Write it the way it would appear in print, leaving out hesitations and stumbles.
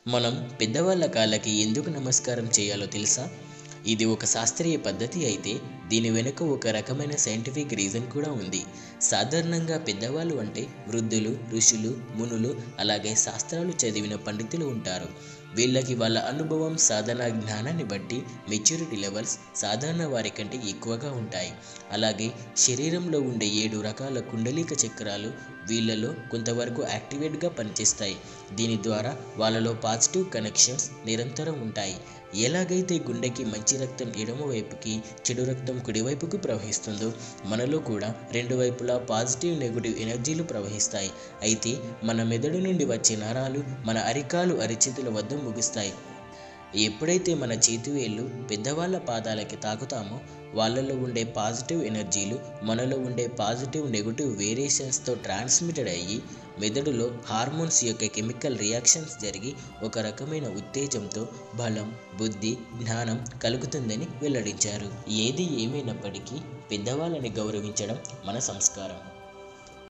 మనం పెద్దవాళ్ళ కాళ్ళకి ఎందుకు నమస్కారం చేయాలో తెలుసా? ఇది ఒక శాస్త్రీయ పద్ధతి అయితే దీని వెనుక ఒక రకమైన సైంటిఫిక్ రీజన్ కూడా ఉంది. సాధారణంగా పెద్దవాళ్ళు అంటే వృద్ధులు, ఋషులు, మునులు, అలాగే శాస్త్రాలు చదివిన పండితులు ఉంటారు. వీళ్ళకి వాళ్ళ అనుభవం, సాధన జ్ఞానాన్ని బట్టి మెచ్యూరిటీ లెవెల్స్ సాధారణ వారి కంటే ఎక్కువగా ఉంటాయి. అలాగే శరీరంలో ఉండే 7 రకాల కుండలిక చక్రాలు వీళ్ళలో కొంతవరకు యాక్టివేట్గా పనిచేస్తాయి. దీని ద్వారా వాళ్ళలో పాజిటివ్ కనెక్షన్స్ నిరంతరం ఉంటాయి. ఎలాగైతే గుండెకి మంచి రక్తం ఎడమ వైపుకి, చెడు రక్తం కుడివైపుకు ప్రవహిస్తుందో మనలో కూడా రెండు వైపులా పాజిటివ్ నెగిటివ్ ఎనర్జీలు ప్రవహిస్తాయి. అయితే మన మెదడు నుండి వచ్చే నరాలు మన అరికాలు అరిచేతుల వద్ద ముగుస్తాయి. ఎప్పుడైతే మన చేతివేళ్ళు పెద్దవాళ్ళ పాదాలకి తాకుతామో వాళ్ళలో ఉండే పాజిటివ్ ఎనర్జీలు మనలో ఉండే పాజిటివ్ నెగిటివ్ వేరియేషన్స్తో ట్రాన్స్మిటెడ్ అయ్యి మెదడులో హార్మోన్స్ యొక్క కెమికల్ రియాక్షన్స్ జరిగి ఒక రకమైన ఉత్తేజంతో బలం, బుద్ధి, జ్ఞానం కలుగుతుందని వెల్లడించారు. ఏది ఏమైనప్పటికీ పెద్దవాళ్ళని గౌరవించడం మన సంస్కారం.